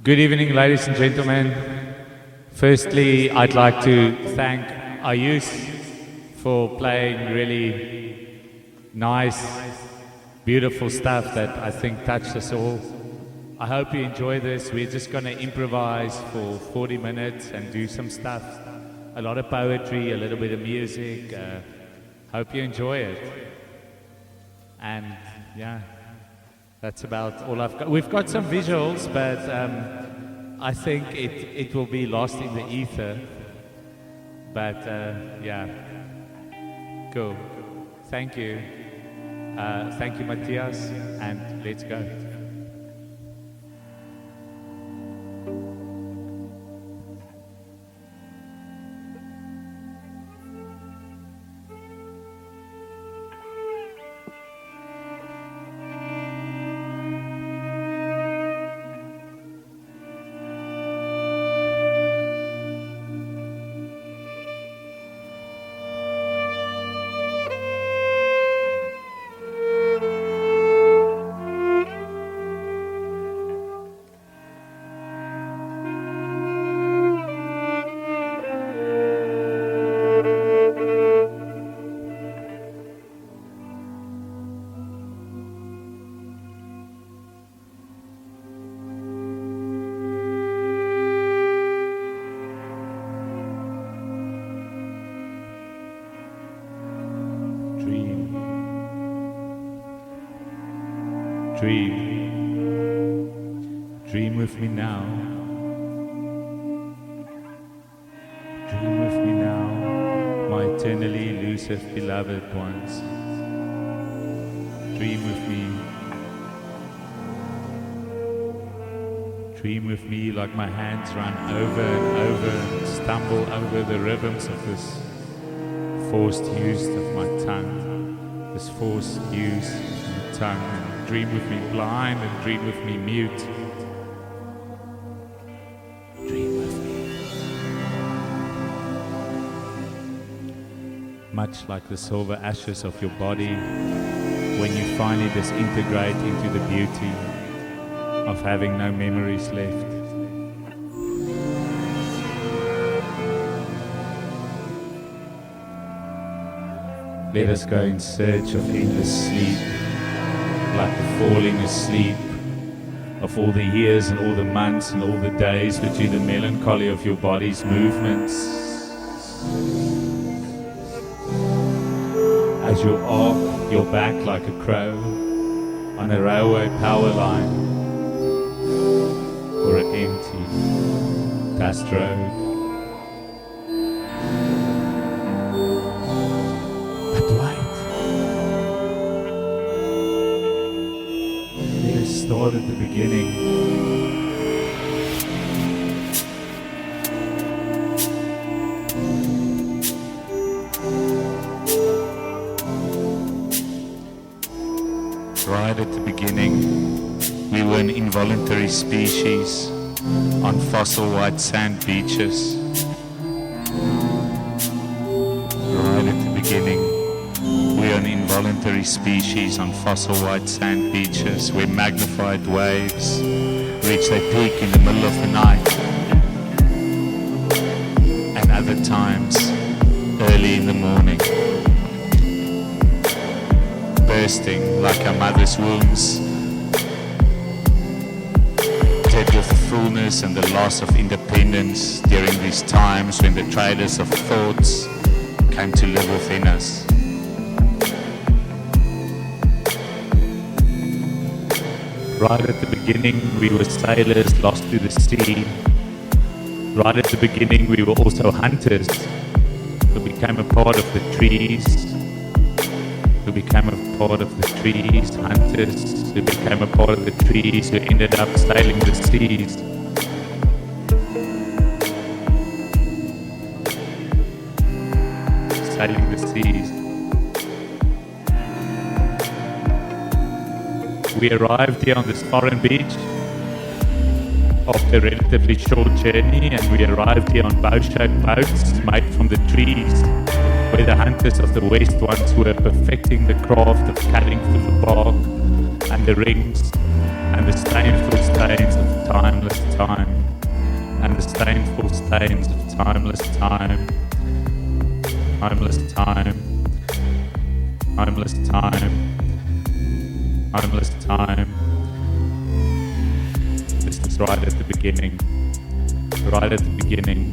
Good evening, ladies and gentlemen. Firstly, I'd like to thank our youth for playing really nice, beautiful stuff that I think touched us all. I hope you enjoy this. We're just going to improvise for 40 minutes and do some stuff. A lot of poetry, a little bit of music. Hope you enjoy it. And yeah, that's about all I've got. We've got some visuals, but I think it will be lost in the ether. But yeah, cool. Thank you. Thank you, Matthias, and let's go. Dream with me now. Dream with me now, my eternally elusive beloved ones. Dream with me. Dream with me like my hands run over and over and stumble over the rhythms of this forced use of my tongue. This forced use of my tongue. Dream with me blind and dream with me mute. Dream with me. Much like the silver ashes of your body, when you finally disintegrate into the beauty of having no memories left. Let us go in search of endless sleep, like the falling asleep of all the years and all the months and all the days between the melancholy of your body's movements. As you arc your back like a crow on a railway power line or an empty dust road. Start at the beginning. Right at the beginning, we were an involuntary species on fossil white sand beaches. Right at the beginning, we are an involuntary species on fossil white sand beaches where magnified waves reach their peak in the middle of the night, and other times early in the morning, bursting like our mother's wombs, dead with the fullness and the loss of independence during these times when the traders of thoughts came to live within us. Right at the beginning, we were sailors lost to the sea. Right at the beginning, we were also hunters who became a part of the trees. Who became a part of the trees, hunters who became a part of the trees, who ended up sailing the seas. Sailing the seas. We arrived here on this foreign beach after a relatively short journey, and we arrived here on bow-shaped boats made from the trees, where the hunters of the West once were perfecting the craft of cutting through the bark and the rings and the stainful stains of timeless time. things right at the beginning. Right at the beginning.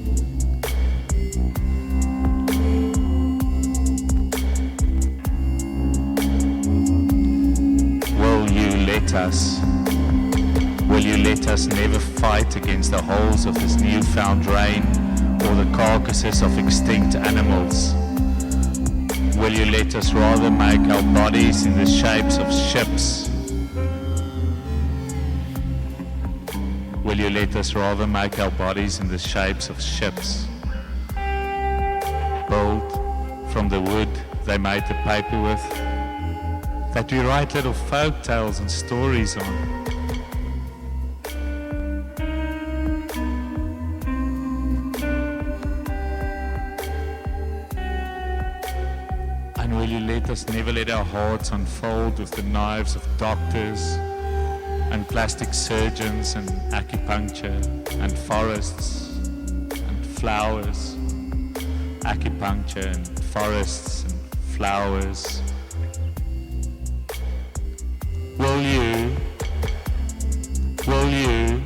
Will you let us never fight against the holes of this newfound rain or the carcasses of extinct animals? Will you let us rather make our bodies in the shapes of ships? Will you let us rather make our bodies in the shapes of ships? Built from the wood they made the paper with, that we write little folk tales and stories on. And will you let us never let our hearts unfold with the knives of doctors and plastic surgeons and acupuncture and forests and flowers, acupuncture and forests and flowers. Will you, will you,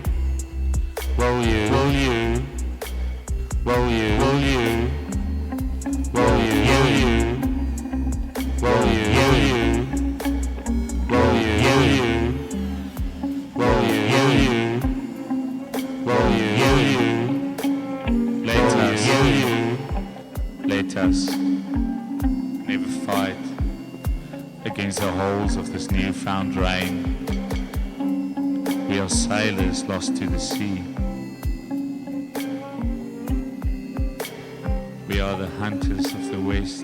will you, will you, will you, will you, will you, will you, will you, will you, will you, will you, will you, will you, will you, will you, let us never fight against the holes of this newfound rain. We are sailors lost to the sea. We are the hunters of the West,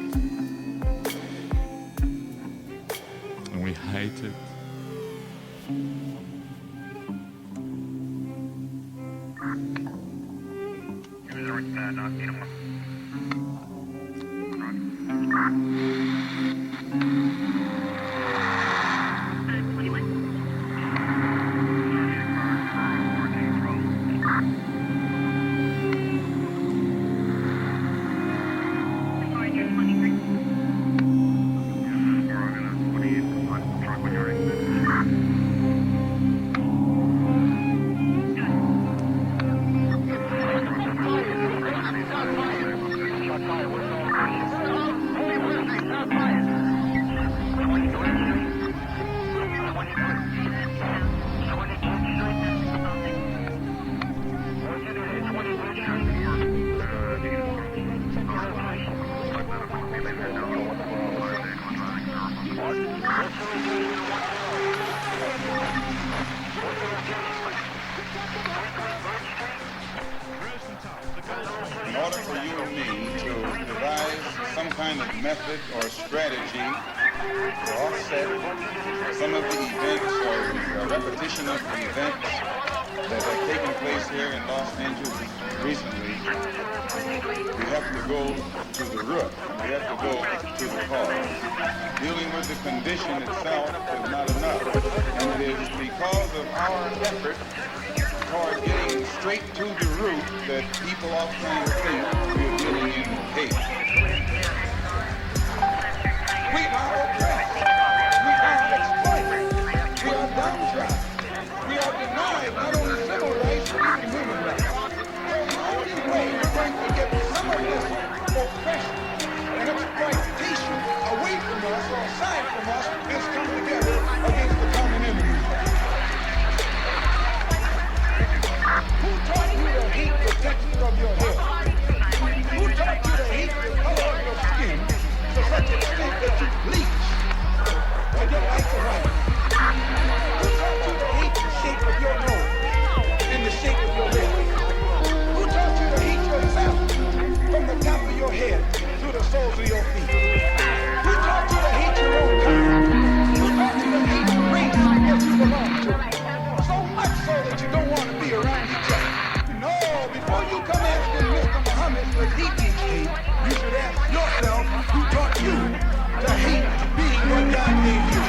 and we hate it. In order for you and me to devise some kind of method or strategy to offset some of the events or repetition of the events that have taken place here in Los Angeles recently, we have to go to the root. We have to go to the cause. Dealing with the condition itself is not enough. And it is because of our effort toward getting straight to the root that people often think we're dealing in hate. We are oppressed. We are exploited. We are downtrodden. We are denied not only civil rights, but even human rights. So the only way we're going to get some of this oppression and exploitation away from us or aside from us is come together against the common enemy. Who taught you to hate the texture of your hair? Who taught you to hate the color of your skin to such an extent that you bleach and your life to white? Who taught you to hate the shape of your nose and the shape of your lips? Who taught you to hate yourself from the top of your head to the soles of your feet? Who taught you to hate your own color? Who taught you to hate the race that you belong to? So much so that you don't want to be around each other. No, before you come asking Mr. Muhammad what he teach hate, you should ask yourself who taught you to hate being what God gave you.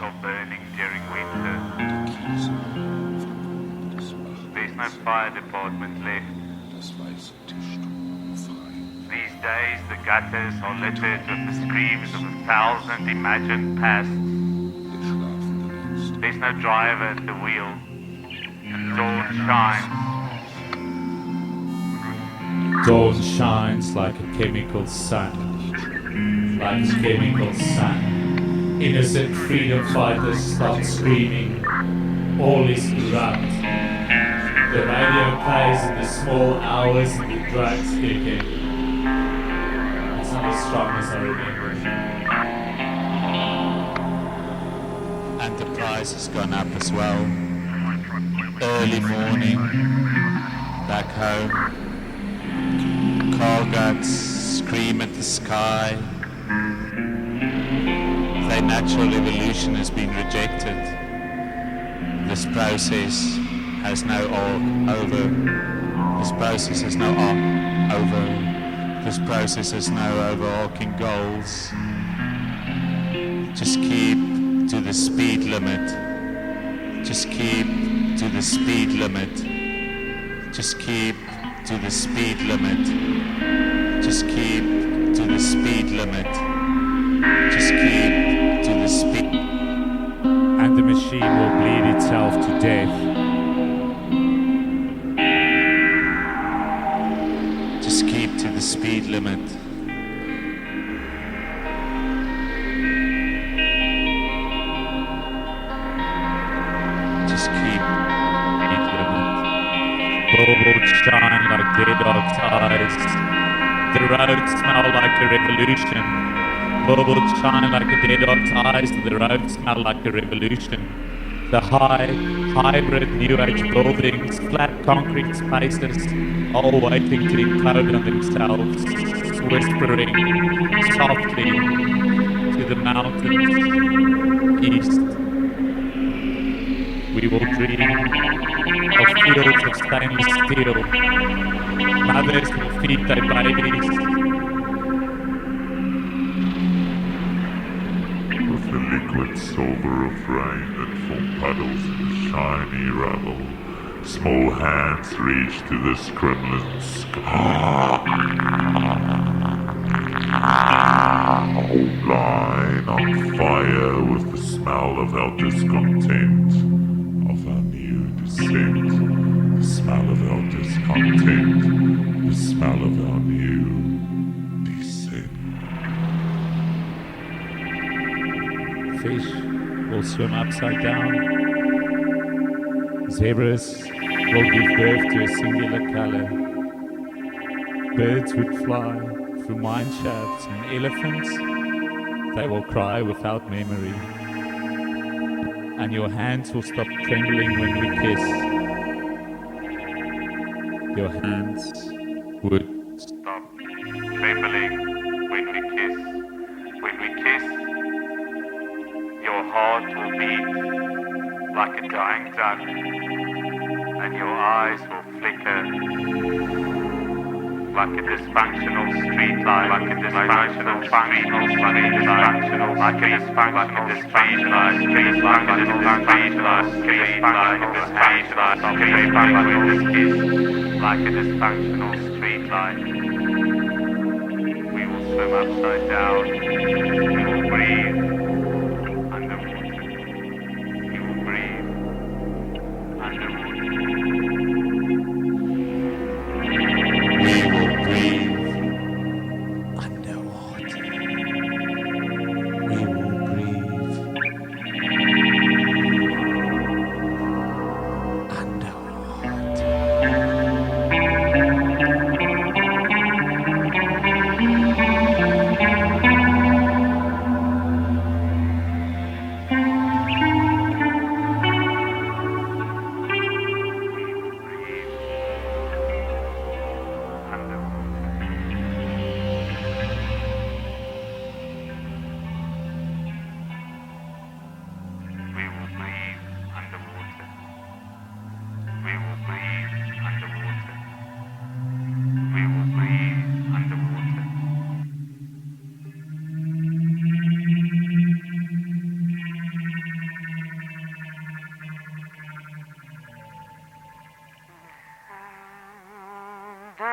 Of burning during winter. There's no fire department left. These days the gutters are littered with the screams of 1,000 imagined pasts. There's no driver at the wheel, and dawn shines. Dawn shines like a chemical sun, like a chemical sun. Innocent freedom fighters stop screaming. All is corrupt. The radio plays in the small hours and the drugs kick in. It's not as strong as I remember. And the price has gone up as well. Early morning, back home. Car guts scream at the sky. Their natural evolution has been rejected. This process has no over. This process has no over. This process has no overarching goals. Just keep to the speed limit. Just keep to the speed limit. Just keep to the speed limit. Just keep to the speed limit. Just keep to the speed. And the machine will bleed itself to death. Just keep to the speed limit. Just keep speed limit. Bubbles shine like dead dog's eyes. The roads smell like a revolution. Bubbles shine like a dead dog's eyes, and the roads smell like a revolution. The hybrid new age buildings, flat concrete spaces, all waiting to implode on themselves, whispering softly to the mountains east. We will dream of fields of stainless steel. Mothers will feed their babies. The liquid silver of rain that form puddles in the shiny rubble. Small hands reach to this Kremlin sky. Line on fire with the smell of our discontent, of our new descent. The smell of our discontent, the smell of our new descent. Fish will swim upside down. Zebras will give birth to a singular color. Birds would fly through mine shafts, and elephants, they will cry without memory. And your hands will stop trembling when we kiss. Your hands would Stop trembling when we kiss. When we kiss, your heart will beat like a dying duck, and your eyes will flicker like a dysfunctional street light, like a dysfunctional street light, like a dysfunctional street light, like a dysfunctional street light. We will swim upside down. We will breathe underwater. We will breathe underwater. We will breathe underwater. We will breathe underwater.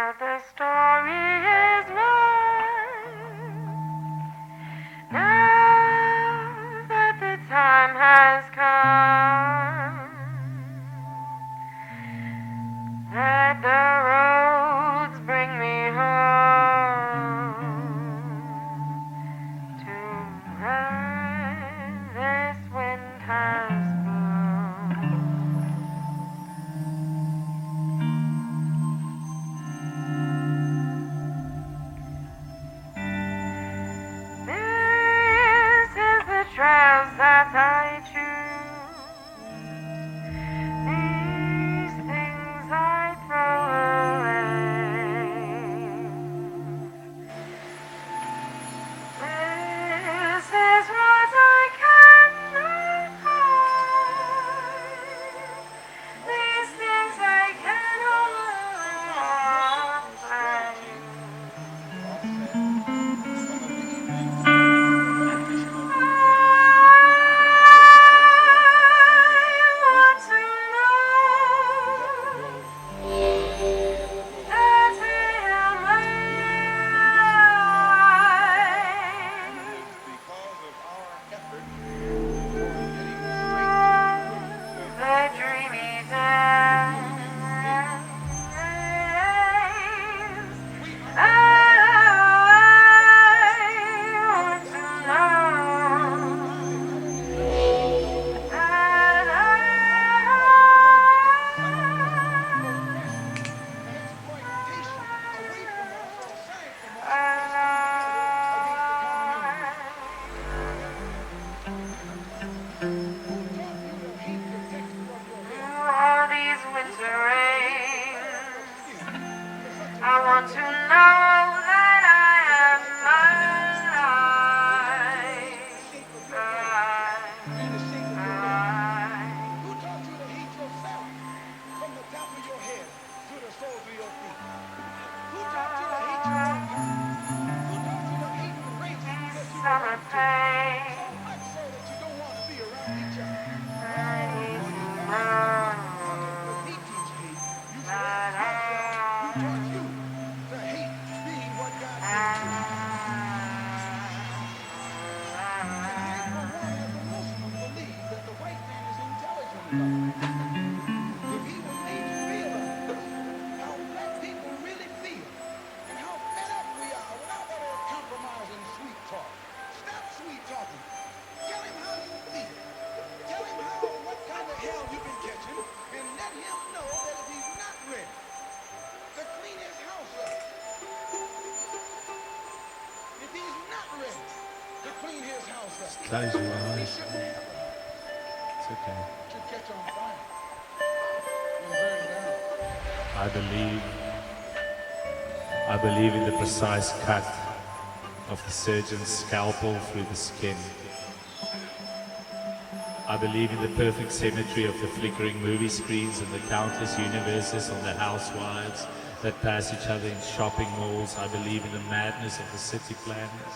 that the story is mine. Now that the time has come, that the roads bring me home to where this wind has blown. This is the trails that I choose. These things I throw away. This is what I cannot hide. These things I cannot find. Because of our effort for getting straight exploitation away from us or aside from us All these winter rains, I want to know that I am alive. and the shape of your head. Who taught you to hate yourself from the top of your head to the soles of your feet? Who taught you to hate your company? Who taught you to hate the race that you Summer pain, so much so that you don't want to be around each other? I need to know When he teach hate, you should that ask yourself, who taught you to hate being what God made you? They, for one, as a Muslim, believe that the white man is intelligent enough. If he would made you realize how black people really feel and how fed up we are without that old compromising sweet talk. Stop sweet talking. Tell him how you feel. Tell him what kind of hell you've been catching, and let him know that if he's not ready to clean his house up, if he's not ready to clean his house up, Close your he eyes. shouldn't have It's okay. should catch on fire and burn down. I believe in the precise cut of the surgeon's scalpel through the skin. I believe in the perfect symmetry of the flickering movie screens and the countless universes of the housewives that pass each other in shopping malls. I believe in the madness of the city planners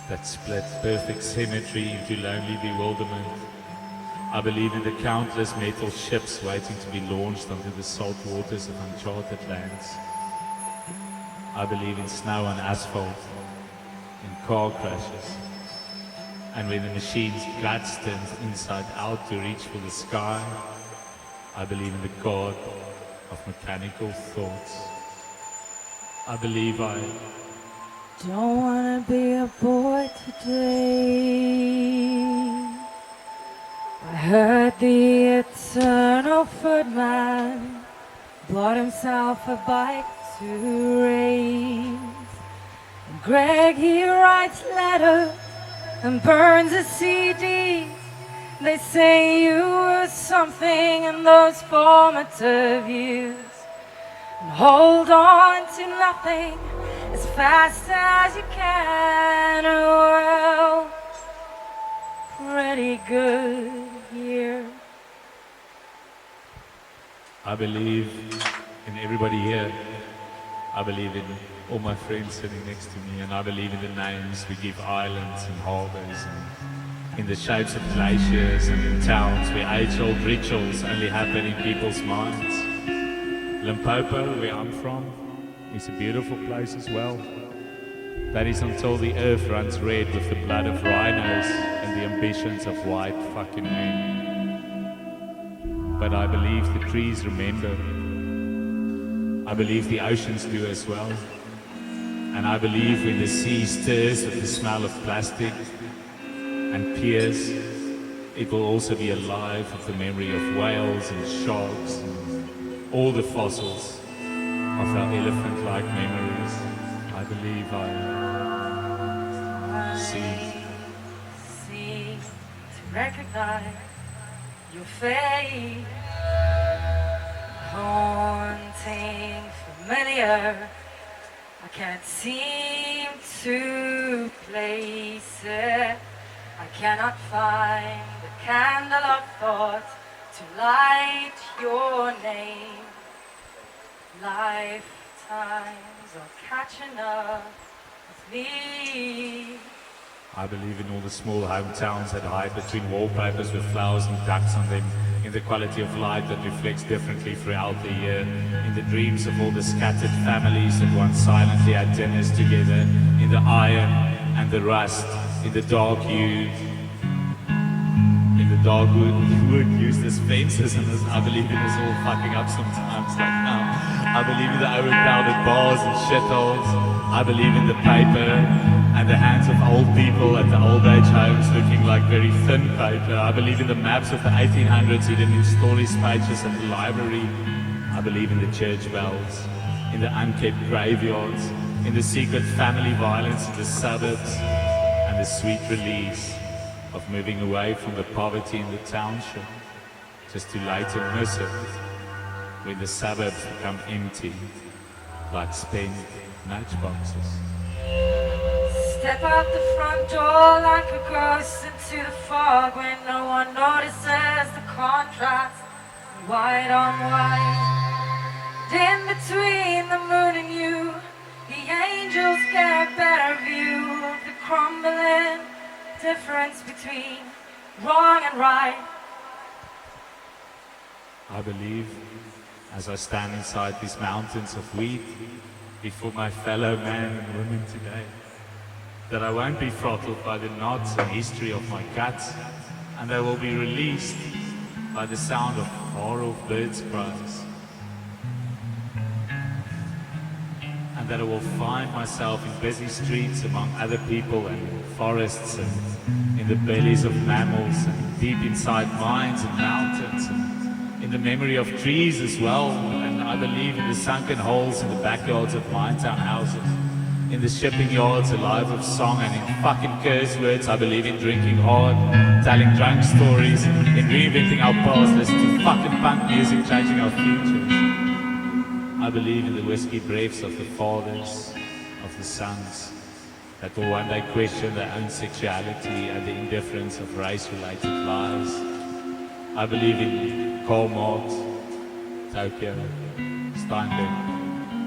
that split perfect symmetry into lonely bewilderment. I believe in the countless metal ships waiting to be launched onto the salt waters of uncharted lands. I believe in snow on asphalt, in car crashes, and when the machine's guts turns inside out to reach for the sky. I believe in the God of mechanical thoughts. I believe I don't wanna be a boy today. I heard the eternal footman bought himself a bike to race. And Greg, he writes letters and burns his CDs. They say you were something in those formative years. And hold on to nothing as fast as you can. Well, pretty good here. I believe in everybody here. I believe in all my friends sitting next to me, and I believe in the names we give islands and harbors, and in the shapes of glaciers and in towns where age-old rituals only happen in people's minds. Limpopo, where I'm from, is a beautiful place as well. That is until the earth runs red with the blood of rhinos and the ambitions of white fucking men. But I believe the trees remember. I believe the oceans do as well. And I believe when the sea stirs with the smell of plastic and piers, it will also be alive with the memory of whales and sharks and all the fossils of our elephant-like memories. I believe I see to recognize your face, haunting, familiar. I can't seem to place it. I cannot find the candle of thought to light your name. Lifetimes are catching up with me. I believe in all the small hometowns that hide between wallpapers with flowers and ducks on them, in the quality of light that reflects differently throughout the year, in the dreams of all the scattered families that once silently had dinners together, in the iron and the rust, in the dark hue, in the dark wood used as fences, and I believe in us all fucking up sometimes like now. I believe in the overcrowded bars and shitholes. I believe in the paper and the hands of old people at the old age homes looking like very thin paper. I believe in the maps of the 1800s hidden in storage pages at the library. I believe in the church bells, in the unkept graveyards, in the secret family violence in the suburbs, and the sweet release of moving away from the poverty in the township, just to later miss it when the suburbs become empty, like spent matchboxes. Step out the front door like a ghost into the fog when no one notices the contrast, white on white. In between the moon and you, the angels get a better view of the crumbling difference between wrong and right. I believe, as I stand inside these mountains of wheat before my fellow men and women today, that I won't be throttled by the knots and history of my guts, and they will be released by the sound of far-off birds' cries. And that I will find myself in busy streets among other people and forests and in the bellies of mammals and deep inside mines and mountains and in the memory of trees as well. And I believe in the sunken holes in the backyards of mine town houses, in the shipping yards alive with song, and in fucking curse words. I believe in drinking hard, telling drunk stories, in reinventing our past, listening to fucking punk music, changing our futures. I believe in the whiskey breaths of the fathers, of the sons, that will one day question their own sexuality and the indifference of race-related lies. I believe in Karl Marx, Tokyo, Steinbeck,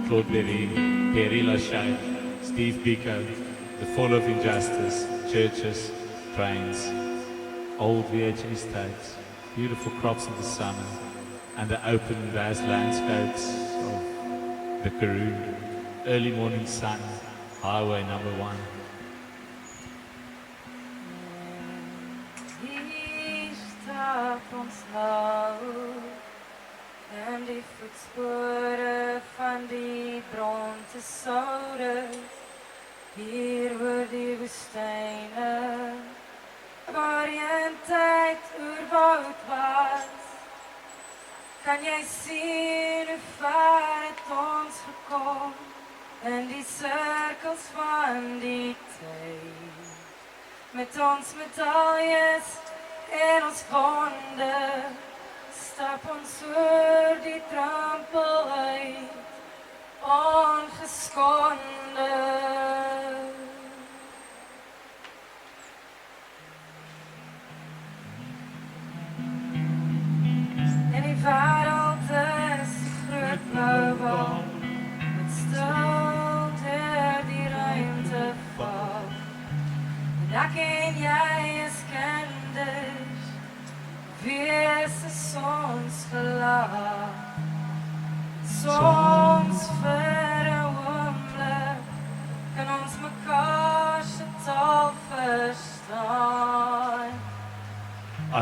Claude Berry, Pierre Lachaise, Steve Biko, the fall of injustice, churches, trains, old VHS tapes, beautiful crops in the summer, and the open vast landscapes of the Karoo, early morning sun, highway number 1. Hier staat ons nou en die voetspore van die bronte souders hier oor die woestyne waar een tyd oerwoud was. Kan jy sien hoe ver het ons gekom in die cirkels van die tyd, met ons medaljes en ons wonde, stap ons oor die drempel uit, ongeskonde. En die wêreld is 'n groot blou bal, wat stil deur die ruimte val. En ek en jy is kinders, wees is ons gelaat. So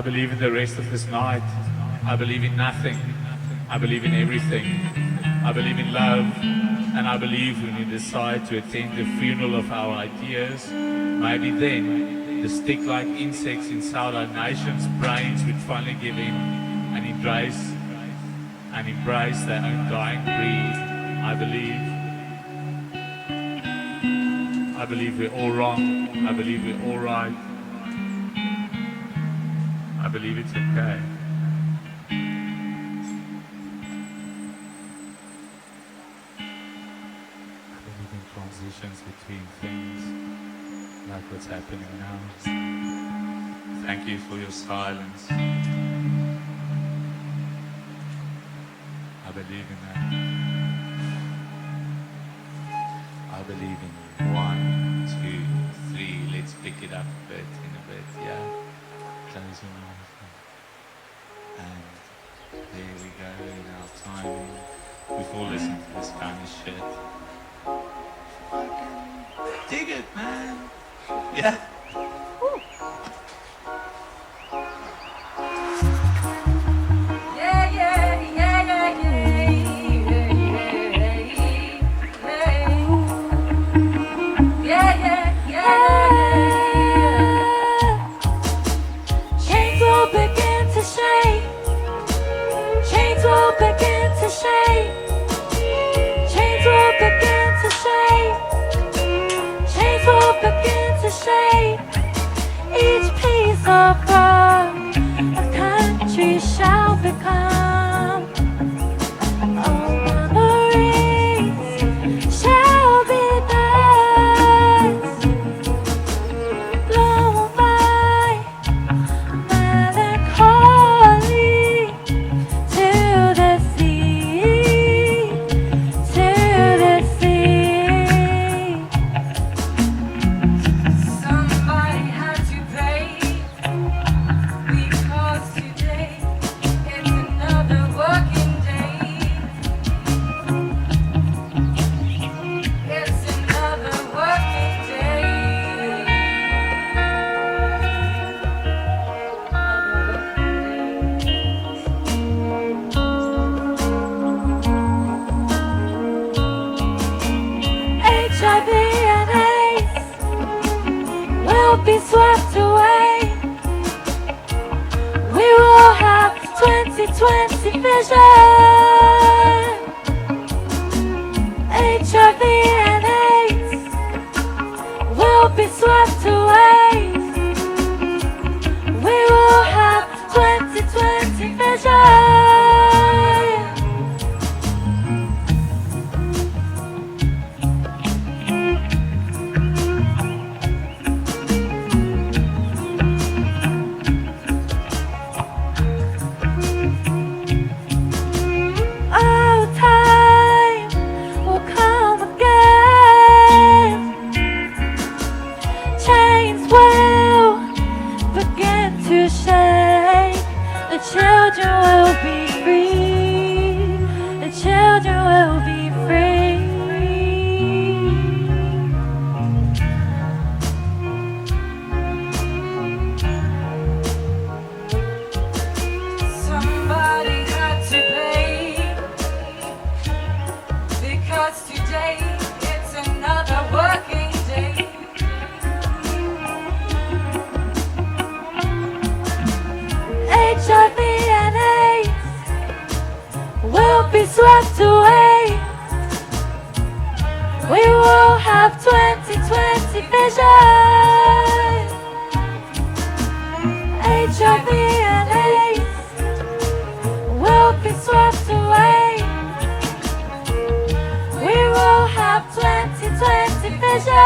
I believe in the rest of this night. I believe in nothing. I believe in everything. I believe in love. And I believe when we decide to attend the funeral of our ideas, maybe then the stick-like insects inside our nation's brains would finally give in and embrace their own dying breed. I believe we're all wrong. I believe we're all right. I believe it's okay. I believe in transitions between things, like what's happening now. Thank you for your silence. I believe in that. I believe in 1, 2, 3. Let's pick it up a bit, yeah. Close your eyes. And there we go in our timing. We've all listened to this kind of shit. Fucking dig it, man. Yeah. Each piece of rock a country shall become. All memories shall be theirs, blown by melancholy to the sea, to the sea. Somebody had to pay, because today it's another working day. It's another working day. HIV and AIDS will be swept away. We will have 2020 vision. HIV and AIDS will be swept away. We will have 2020 vision. Oh, time will come again. Chains will begin to shake. The children will be free. The children will be free. Somebody had to pay, because today it's another working day. HIV and AIDS will be swept away. We will have 2020 vision. HIV and AIDS will be swept away. We will have 2020 vision.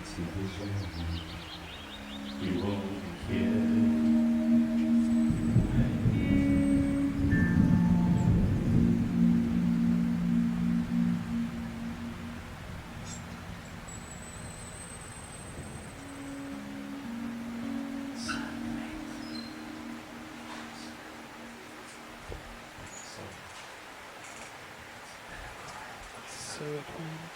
to vision. We will hear. So it went.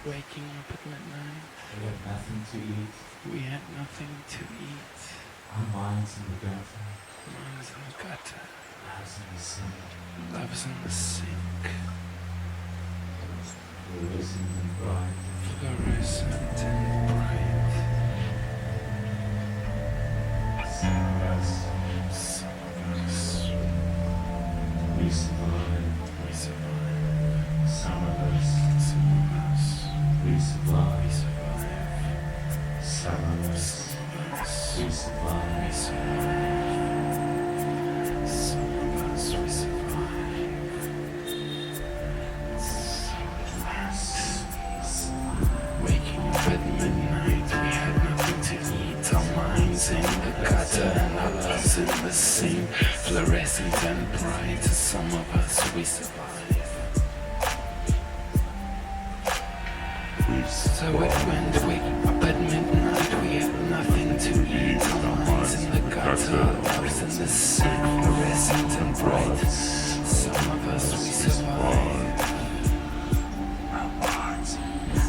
Waking up at midnight. We have nothing to eat. We had nothing to eat. Our minds in the gutter. Minds in the gutter. Lives in the sink. Love's in the sink. Fluorescent and bright. Fluorescent and bright. Some of us. Some of us. We survive. We survive. Some of us. Some of us. We survive. We survive. Some of us. Some of us. We survive. We survive. Some of us. We survive. Waking up at midnight, we had nothing to eat. Our minds in the gutter and our loves in the sink. Fluorescent and bright, some of us we survive. So it went, waking up at midnight, we had nothing to eat. Our minds in the gutter, our loves in the sink. Fluorescent and bright, some of us we survive.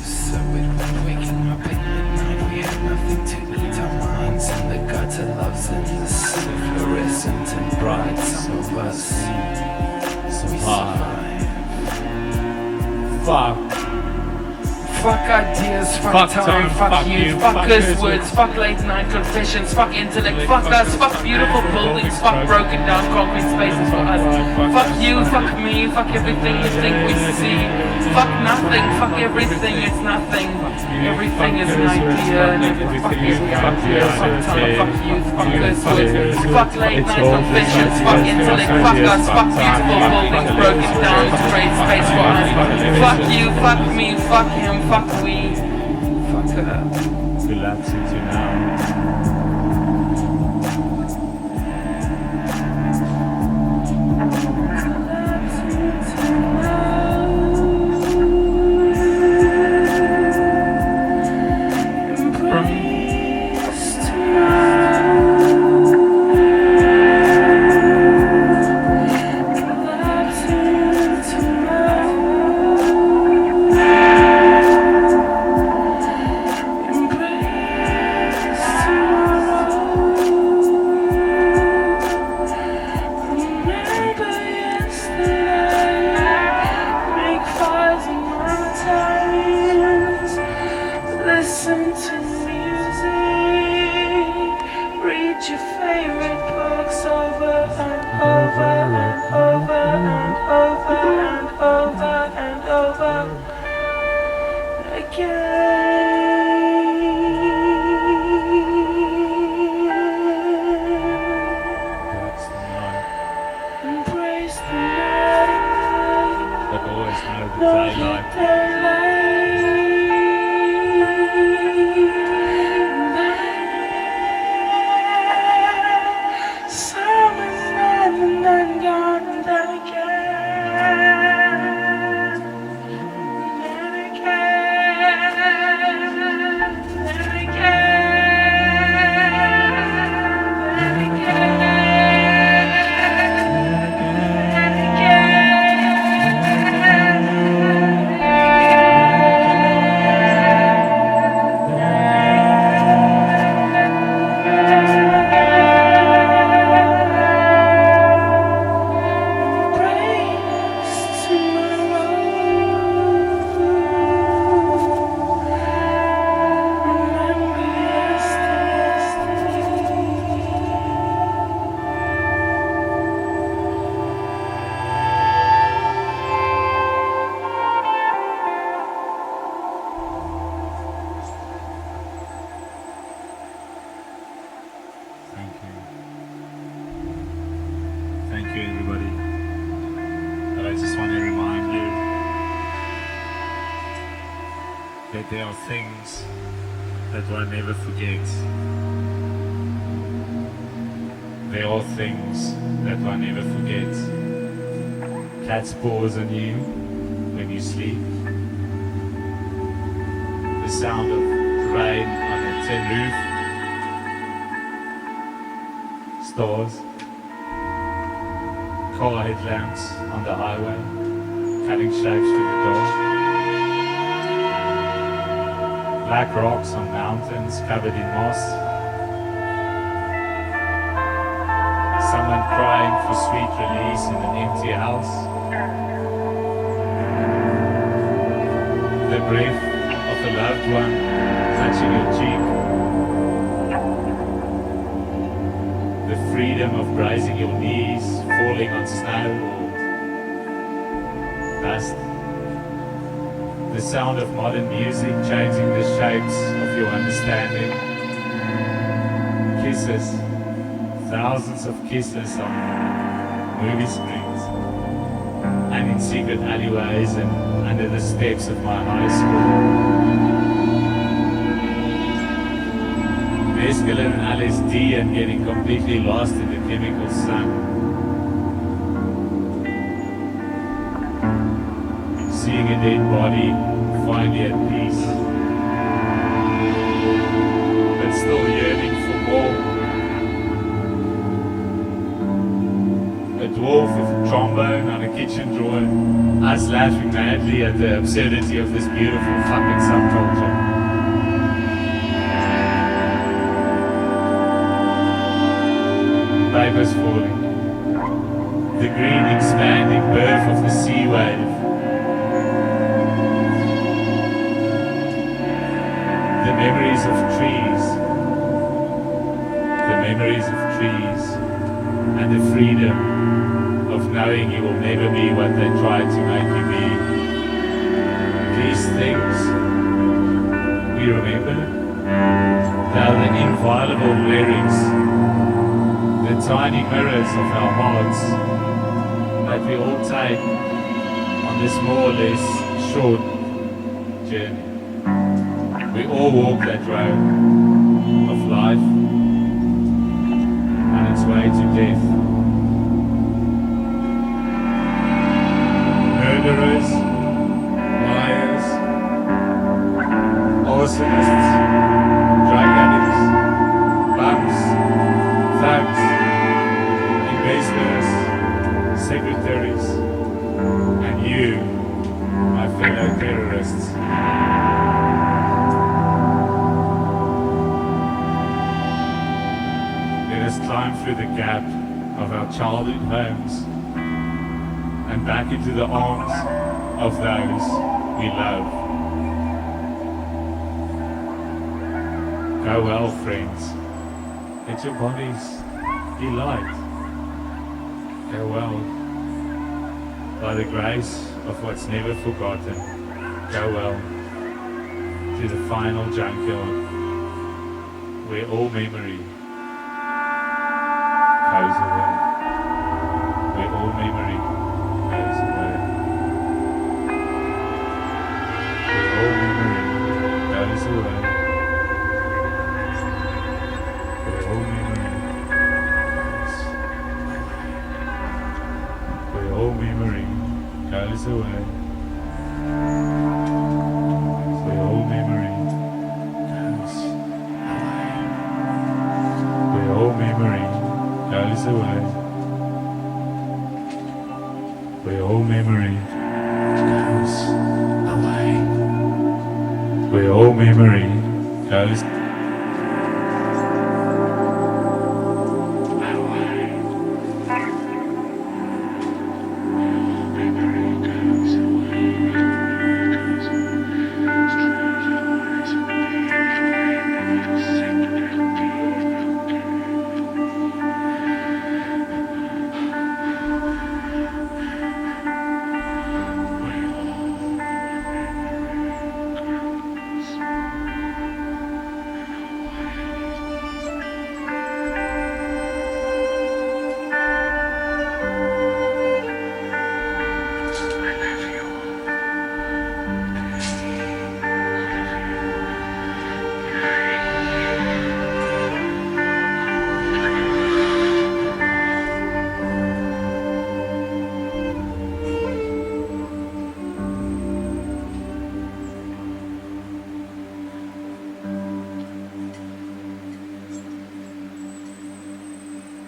So it went, waking up at midnight, we had nothing to eat. Our minds in the gutter, loves in the sink. Fluorescent and bright, some of us we survive. Fuck. Fuck ideas, fuck time, fuck youth, fuck curse words, fuck late night confessions, fuck intellect, fuck us, fuck beautiful buildings, fuck broken down concrete spaces for us. Fuck you, fuck me, fuck everything you think we see. Fuck nothing, fuck everything, it's nothing. Everything is an idea, and fuck every idea, fuck time, fuck youth, fuck curse words, fuck late night confessions, fuck intellect, fuck us, fuck beautiful buildings, broken down to create space for us. Fuck you, fuck me, fuck him, fuck we, fuck her. Relapse into now. Daylight. there are things that one never forgets. There are things that one never forgets. Cats paws on you when you sleep. The sound of rain on a tin roof. Stars. Car headlamps on the highway, cutting shapes through the dark. Black rocks on mountains covered in moss. Someone crying for sweet release in an empty house. The breath of a loved one touching your cheek. The freedom of grazing your knees, falling on snow or dust. The sound of modern music changing the shapes of your understanding. Kisses, thousands of kisses on movie screens, and in secret alleyways and under the steps of my high school. Mescaline and LSD and getting completely lost in the chemical sun. Seeing a dead body finally at peace, but still yearning for more. A dwarf with a trombone on a kitchen drawer, us laughing madly at the absurdity of this beautiful fucking subculture. Papers falling. The green expanding birth of the sea wave. The memories of trees. The memories of trees. And the freedom of knowing you will never be what they tried to make you be. These things we remember. They are the inviolable lyrics. The tiny mirrors of our hearts that we all take on this more or less short journey. We all walk that road of life on its way to death. Murderers, liars, arsonists, drug addicts, bums, thugs, embezzlers, secretaries, and you, my fellow terrorists. Let us climb through the gap of our childhood homes and back into the arms of those we love. Go well, friends. Let your bodies be light. Farewell. By the grace of what's never forgotten, go well to the final junkyard where all memory goes away. Where all memory goes away. Where all memory goes away. Where all memory all memory goes away. Where all memory goes away. Where all memory goes away. Where all memory goes away. Where all memory goes away.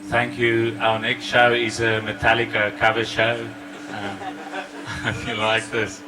Thank you. Our next show is a Metallica cover show. If you like this.